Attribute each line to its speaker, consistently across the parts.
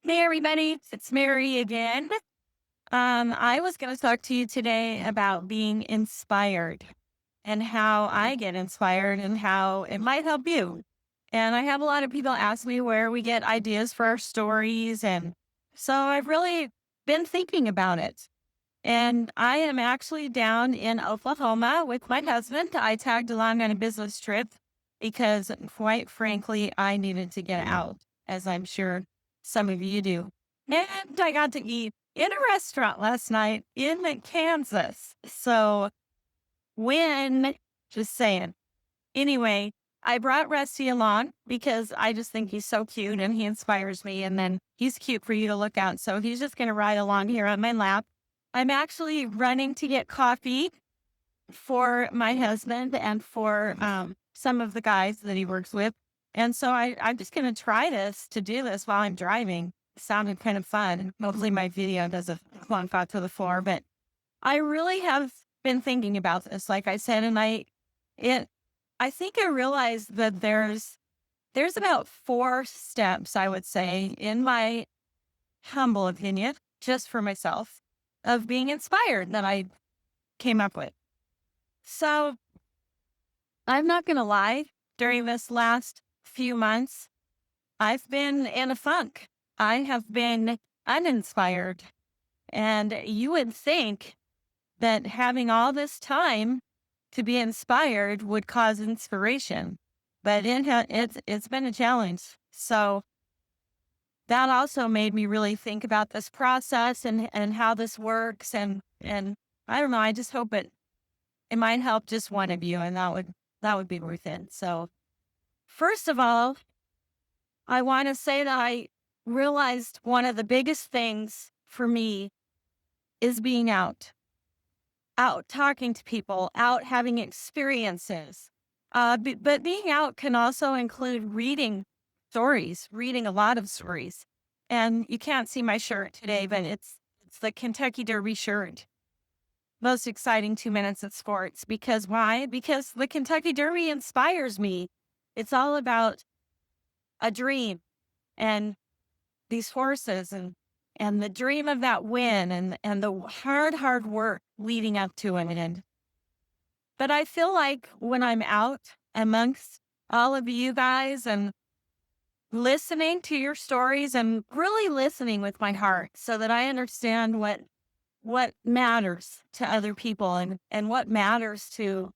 Speaker 1: Hey everybody, it's Mary again. I was going to talk to you today about being inspired and how I get inspired and how it might help you. And I have a lot of people ask me where we get ideas for our stories, and so I've really been thinking about it. And I am actually down in Oklahoma with my husband. I tagged along on a business trip because, quite frankly, I needed to get out, as I'm sure some of you do. And I got to eat in a restaurant last night in Kansas. So, when, just saying. Anyway, I brought Rusty along because I just think he's so cute and he inspires me. And then he's cute for you to look at. So he's just going to ride along here on my lap. I'm actually running to get coffee for my husband and for some of the guys that he works with. And so I'm just going to try to do this while I'm driving. It sounded kind of fun. Hopefully my video doesn't plunk out to the floor, but I really have been thinking about this, like I said, and it, I think I realized that there's about 4 steps, I would say, in my humble opinion, just for myself, of being inspired that I came up with. So I'm not going to lie, during this last few months, I've been in a funk. I have been uninspired. And you would think that having all this time to be inspired would cause inspiration, but it's been a challenge. So that also made me really think about this process and how this works, and I don't know, I just hope it might help just one of you, and that would be worth it. So first of all, I want to say that I realized one of the biggest things for me is being out talking to people, out having experiences. But being out can also include reading stories, reading a lot of stories. And you can't see my shirt today, but it's the Kentucky Derby shirt. Most exciting 2 minutes of sports. Because why? Because the Kentucky Derby inspires me. It's all about a dream and these horses and the dream of that win and the hard work leading up to it. But I feel like when I'm out amongst all of you guys and listening to your stories and really listening with my heart so that I understand what matters to other people and what matters to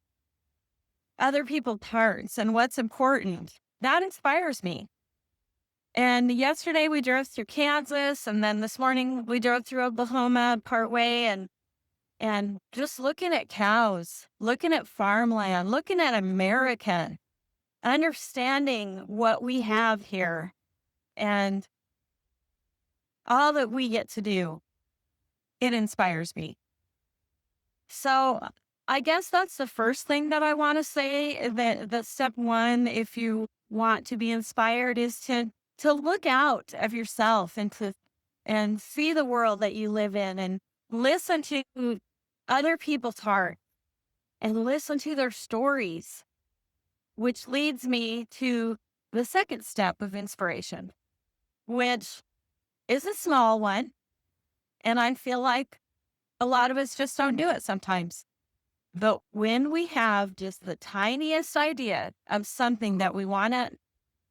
Speaker 1: other people's hearts and what's important, that inspires me. And yesterday we drove through Kansas, and then this morning we drove through Oklahoma partway, and just looking at cows, looking at farmland, looking at America, understanding what we have here and all that we get to do, it inspires me. So I guess that's the first thing that I want to say, that step one, if you want to be inspired, is to look out of yourself and see the world that you live in and listen to other people's heart and listen to their stories, which leads me to the second step of inspiration, which is a small one. And I feel like a lot of us just don't do it sometimes. But when we have just the tiniest idea of something that we want to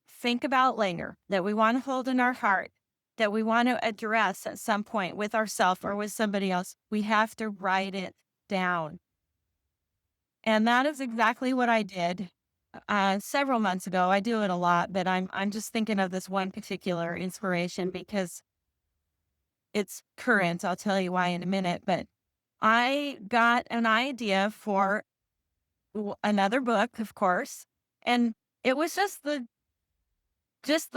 Speaker 1: think about later, that we want to hold in our heart, that we want to address at some point with ourselves or with somebody else, we have to write it down. And that is exactly what I did several months ago. I do it a lot, but I'm just thinking of this one particular inspiration because it's current. I'll tell you why in a minute. But I got an idea for another book, of course, and it was just the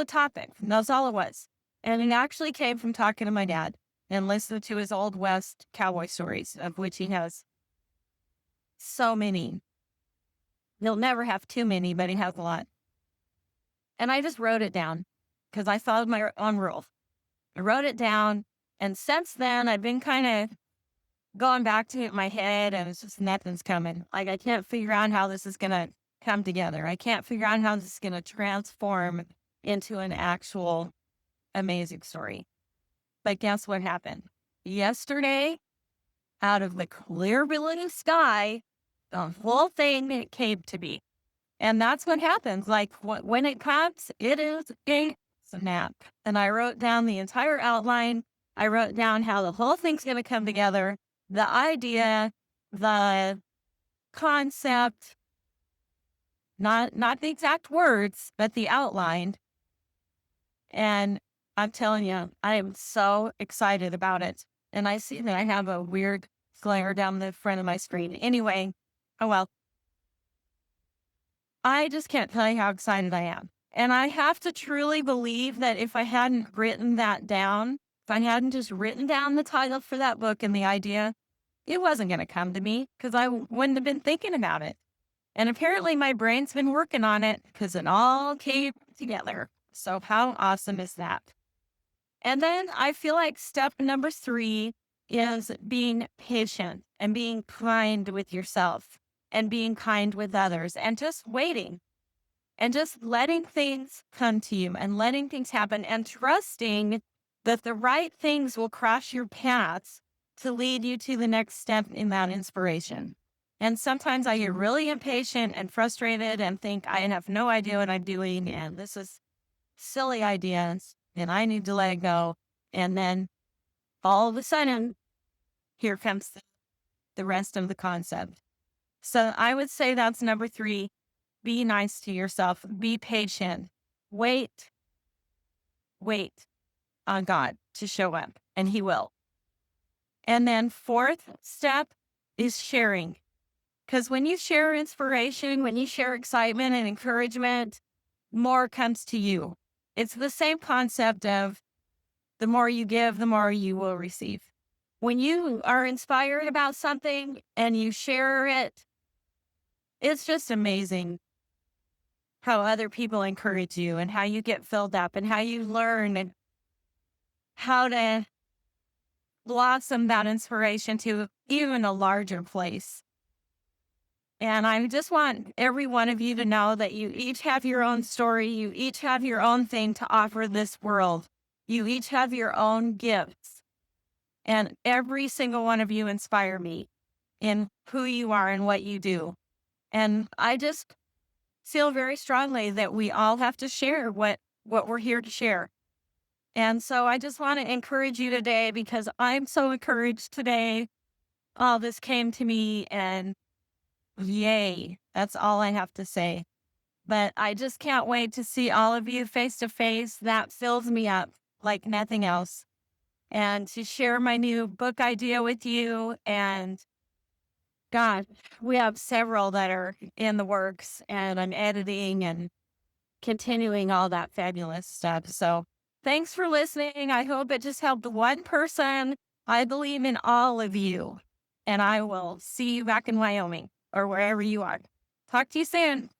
Speaker 1: topic. That's all it was. And it actually came from talking to my dad and listening to his old West cowboy stories, of which he has so many. He'll never have too many, but he has a lot. And I just wrote it down because I followed my own rules. I wrote it down. And since then, I've been kind of going back to it in my head, and it's just nothing's coming. Like, I can't figure out how this is going to come together. I can't figure out how this is going to transform into an actual amazing story. But guess what happened? Yesterday, out of the clear blue sky, the whole thing came to me. And that's what happens. Like when it comes, it is a snap. And I wrote down the entire outline. I wrote down how the whole thing's going to come together, the idea, the concept, not the exact words, but the outline. And I'm telling you, I am so excited about it. And I see that I have a weird glare down the front of my screen. Anyway, oh well. I just can't tell you how excited I am. And I have to truly believe that if I hadn't written that down, if I hadn't just written down the title for that book and the idea, it wasn't going to come to me because wouldn't have been thinking about it. And apparently my brain's been working on it because it all came together. So how awesome is that? And then I feel like step number 3 is being patient and being kind with yourself and being kind with others and just waiting and just letting things come to you and letting things happen and trusting that the right things will cross your paths to lead you to the next step in that inspiration. And sometimes I get really impatient and frustrated and think I have no idea what I'm doing and this is silly ideas and I need to let it go. And then all of a sudden, here comes the rest of the concept. So I would say that's number 3. Be nice to yourself. Be patient. Wait on God to show up, and He will. And then 4th step is sharing. Because when you share inspiration, when you share excitement and encouragement, more comes to you. It's the same concept of the more you give, the more you will receive. When you are inspired about something and you share it, it's just amazing how other people encourage you and how you get filled up and how you learn and how to blossom that inspiration to even a larger place. And I just want every one of you to know that you each have your own story. You each have your own thing to offer this world. You each have your own gifts. And every single one of you inspire me in who you are and what you do. And I just feel very strongly that we all have to share what we're here to share. And so I just want to encourage you today because I'm so encouraged today. All this came to me and yay, that's all I have to say. But I just can't wait to see all of you face to face. That fills me up like nothing else. And to share my new book idea with you. And God, we have several that are in the works and I'm editing and continuing all that fabulous stuff. So thanks for listening. I hope it just helped one person. I believe in all of you. And I will see you back in Wyoming or wherever you are. Talk to you soon.